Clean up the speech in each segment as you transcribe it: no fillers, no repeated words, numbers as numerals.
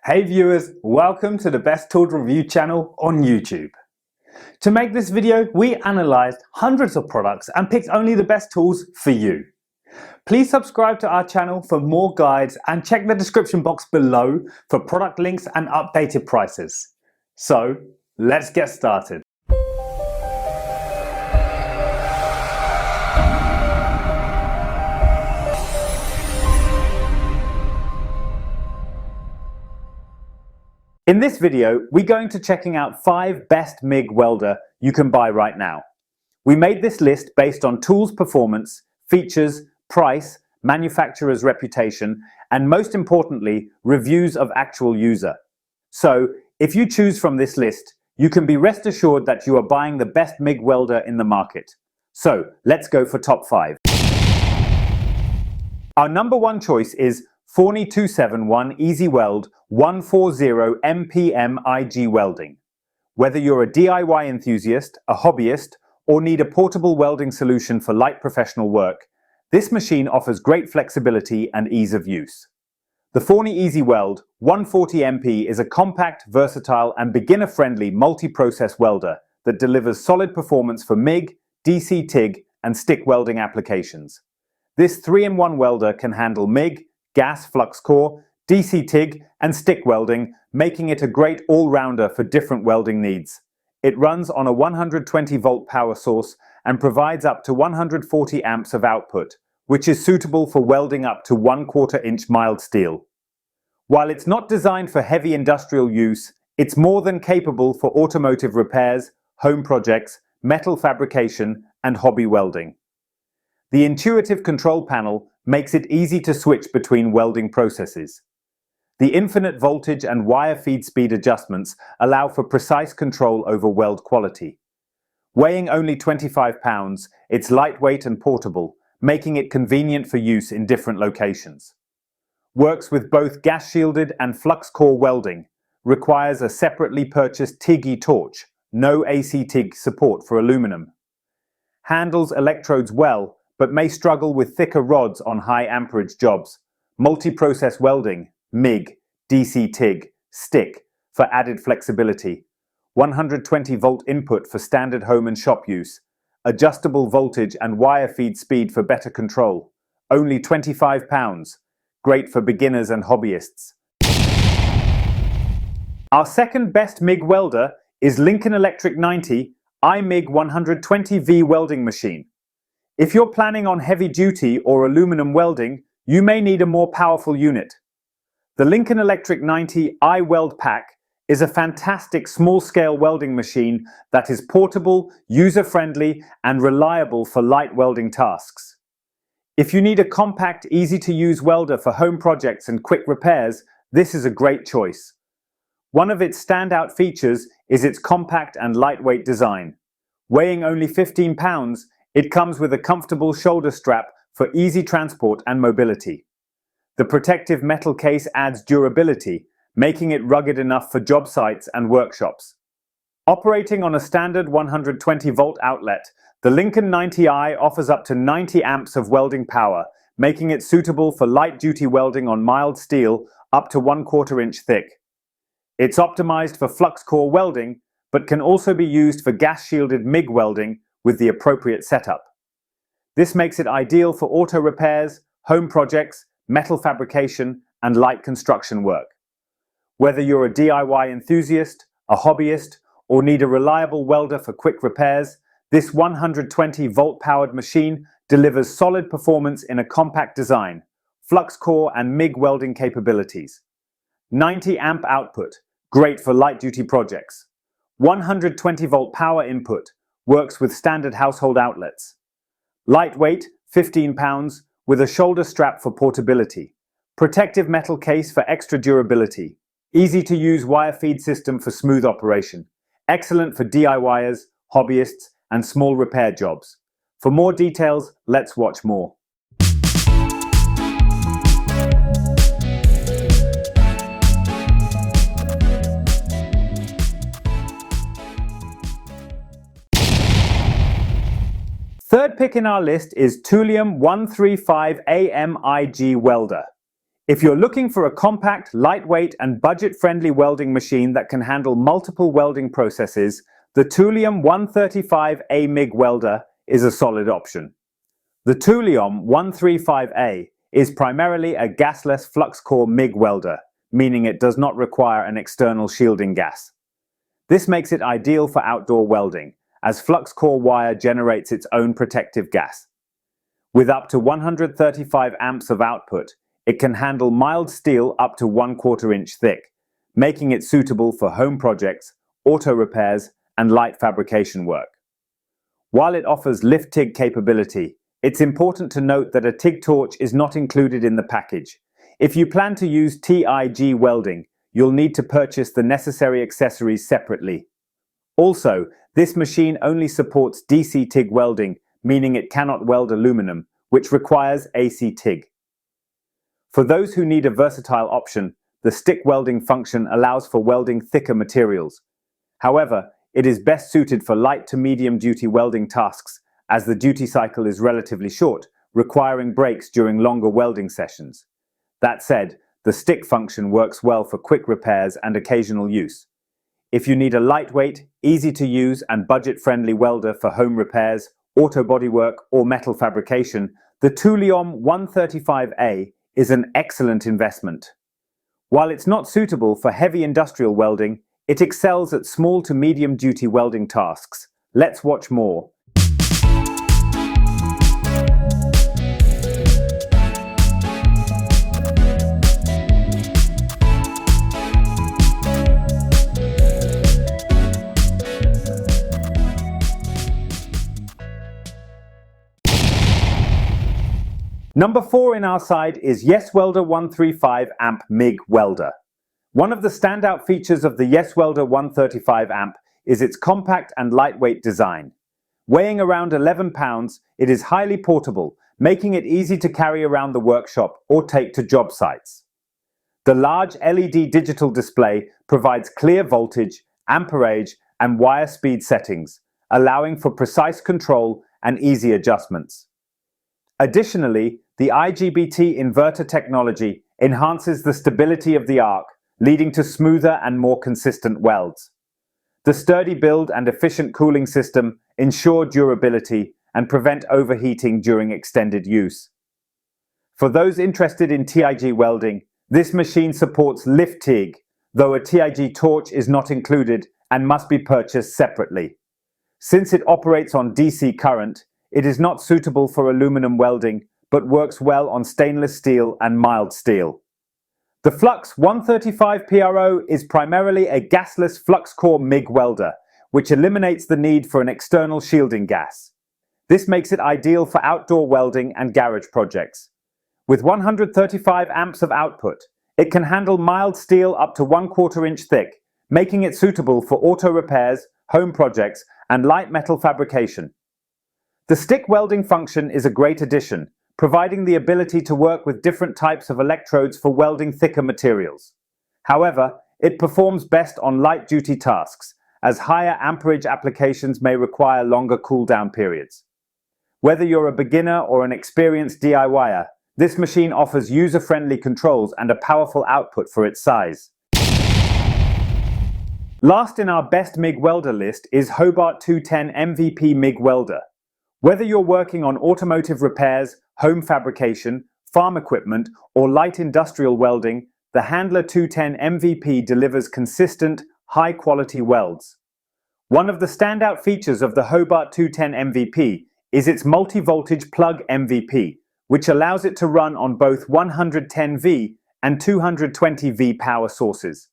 Hey viewers, welcome to the Best Tools Review channel on YouTube. To make this video, we analysed hundreds of products and picked only the best tools for you. Please subscribe to our channel for more guides and check the description box below for product links and updated prices. So, let's get started. In this video, we're going to checking out 5 best MIG welder you can buy right now. We made this list based on tools performance, features, price, manufacturer's reputation, and most importantly, reviews of actual user. So, if you choose from this list, you can be rest assured that you are buying the best MIG welder in the market. So, let's go for top 5. Our number 1 choice is Forney 271 Easy Weld 140 MPM IG Welding. Whether you're a DIY enthusiast, a hobbyist, or need a portable welding solution for light professional work, this machine offers great flexibility and ease of use. The Forney Easy Weld 140 MP is a compact, versatile, and beginner-friendly multi-process welder that delivers solid performance for MIG, DC TIG, and stick welding applications. This 3-in-1 welder can handle MIG, gas flux core, DC TIG, and stick welding, making it a great all-rounder for different welding needs. It runs on a 120-volt power source and provides up to 140 amps of output, which is suitable for welding up to 1/4 inch mild steel. While it's not designed for heavy industrial use, it's more than capable for automotive repairs, home projects, metal fabrication, and hobby welding. The intuitive control panel makes it easy to switch between welding processes. The infinite voltage and wire feed speed adjustments allow for precise control over weld quality. Weighing only 25 pounds, it's lightweight and portable, making it convenient for use in different locations. Works with both gas-shielded and flux core welding, requires a separately purchased TIG torch, no AC TIG support for aluminum. Handles electrodes well, but may struggle with thicker rods on high amperage jobs. Multi-process welding, MIG, DC TIG, stick, for added flexibility. 120-volt input for standard home and shop use. Adjustable voltage and wire feed speed for better control. Only 25 pounds. Great for beginners and hobbyists. Our second best MIG welder is Lincoln Electric 90 iMIG 120V welding machine. If you're planning on heavy duty or aluminum welding, you may need a more powerful unit. The Lincoln Electric 90 iWeld Pack is a fantastic small-scale welding machine that is portable, user-friendly, and reliable for light welding tasks. If you need a compact, easy-to-use welder for home projects and quick repairs, this is a great choice. One of its standout features is its compact and lightweight design. Weighing only 15 pounds, it comes with a comfortable shoulder strap for easy transport and mobility. The protective metal case adds durability, making it rugged enough for job sites and workshops. Operating on a standard 120-volt outlet, the Lincoln 90i offers up to 90 amps of welding power, making it suitable for light-duty welding on mild steel up to 1/4 inch thick. It's optimized for flux core welding, but can also be used for gas-shielded MIG welding with the appropriate setup. This makes it ideal for auto repairs, home projects, metal fabrication, and light construction work. Whether you're a DIY enthusiast, a hobbyist, or need a reliable welder for quick repairs, this 120-volt powered machine delivers solid performance in a compact design, flux core and MIG welding capabilities. 90 amp output, great for light-duty projects. 120-volt power input, works with standard household outlets. Lightweight, 15 pounds, with a shoulder strap for portability. Protective metal case for extra durability. Easy to use wire feed system for smooth operation. Excellent for DIYers, hobbyists, and small repair jobs. For more details, let's watch more. Third pick in our list is Thulium 135 AMIG Welder. If you're looking for a compact, lightweight, and budget-friendly welding machine that can handle multiple welding processes, the Thulium 135A MIG Welder is a solid option. The Thulium 135A is primarily a gasless flux core MIG welder, meaning it does not require an external shielding gas. This makes it ideal for outdoor welding, as flux core wire generates its own protective gas. With up to 135 amps of output, it can handle mild steel up to 1/4 inch thick, making it suitable for home projects, auto repairs, and light fabrication work. While it offers lift TIG capability, it's important to note that a TIG torch is not included in the package. If you plan to use TIG welding, you'll need to purchase the necessary accessories separately. Also, this machine only supports DC TIG welding, meaning it cannot weld aluminum, which requires AC TIG. For those who need a versatile option, the stick welding function allows for welding thicker materials. However, it is best suited for light to medium duty welding tasks, as the duty cycle is relatively short, requiring breaks during longer welding sessions. That said, the stick function works well for quick repairs and occasional use. If you need a lightweight, easy to use and budget-friendly welder for home repairs, auto bodywork, or metal fabrication, the Thulium 135A is an excellent investment. While it's not suitable for heavy industrial welding, it excels at small to medium duty welding tasks. Let's watch more. Number 4 in our side is Yes Welder 135 amp MIG Welder. One of the standout features of the Yes Welder 135 amp is its compact and lightweight design. Weighing around 11 pounds, it is highly portable, making it easy to carry around the workshop or take to job sites. The large LED digital display provides clear voltage, amperage, and wire speed settings, allowing for precise control and easy adjustments. Additionally, the IGBT inverter technology enhances the stability of the arc, leading to smoother and more consistent welds. The sturdy build and efficient cooling system ensure durability and prevent overheating during extended use. For those interested in TIG welding, this machine supports lift TIG, though a TIG torch is not included and must be purchased separately. Since it operates on DC current, it is not suitable for aluminum welding, but works well on stainless steel and mild steel. The Flux 135 PRO is primarily a gasless flux core MIG welder, which eliminates the need for an external shielding gas. This makes it ideal for outdoor welding and garage projects. With 135 amps of output, it can handle mild steel up to 1/4 inch thick, making it suitable for auto repairs, home projects, and light metal fabrication. The stick welding function is a great addition, providing the ability to work with different types of electrodes for welding thicker materials. However, it performs best on light-duty tasks, as higher amperage applications may require longer cool-down periods. Whether you're a beginner or an experienced DIYer, this machine offers user-friendly controls and a powerful output for its size. Last in our best MIG welder list is Hobart 210 MVP MIG Welder. Whether you're working on automotive repairs, home fabrication, farm equipment, or light industrial welding, the Handler 210 MVP delivers consistent, high-quality welds. One of the standout features of the Hobart 210 MVP is its multi-voltage plug MVP, which allows it to run on both 110V and 220V power sources.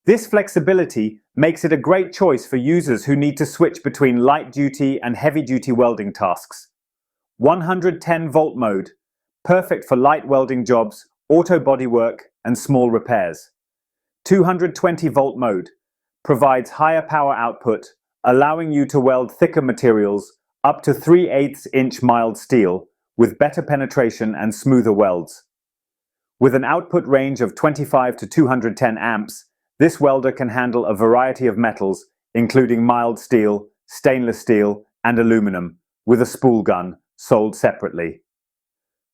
This flexibility makes it a great choice for users who need to switch between light-duty and heavy-duty welding tasks. 110-volt mode, perfect for light welding jobs, auto bodywork, and small repairs. 220-volt mode provides higher power output, allowing you to weld thicker materials up to 3/8 inch mild steel with better penetration and smoother welds. With an output range of 25 to 210 amps, this welder can handle a variety of metals, including mild steel, stainless steel, and aluminum, with a spool gun sold separately.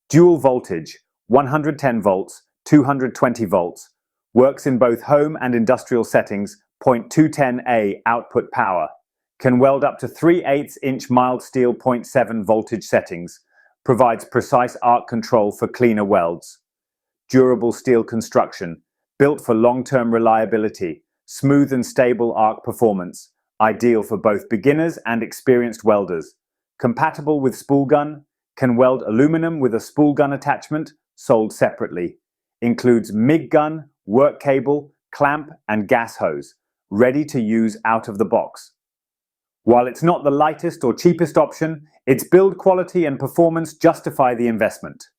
Dual voltage, 110 volts, 220 volts, works in both home and industrial settings, 0.210A output power, can weld up to 3/8 inch mild steel 0.7 voltage settings, provides precise arc control for cleaner welds. Durable steel construction, built for long-term reliability, smooth and stable arc performance, ideal for both beginners and experienced welders. Compatible with spool gun, can weld aluminum with a spool gun attachment, sold separately. Includes MIG gun, work cable, clamp and gas hose, ready to use out of the box. While it's not the lightest or cheapest option, its build quality and performance justify the investment.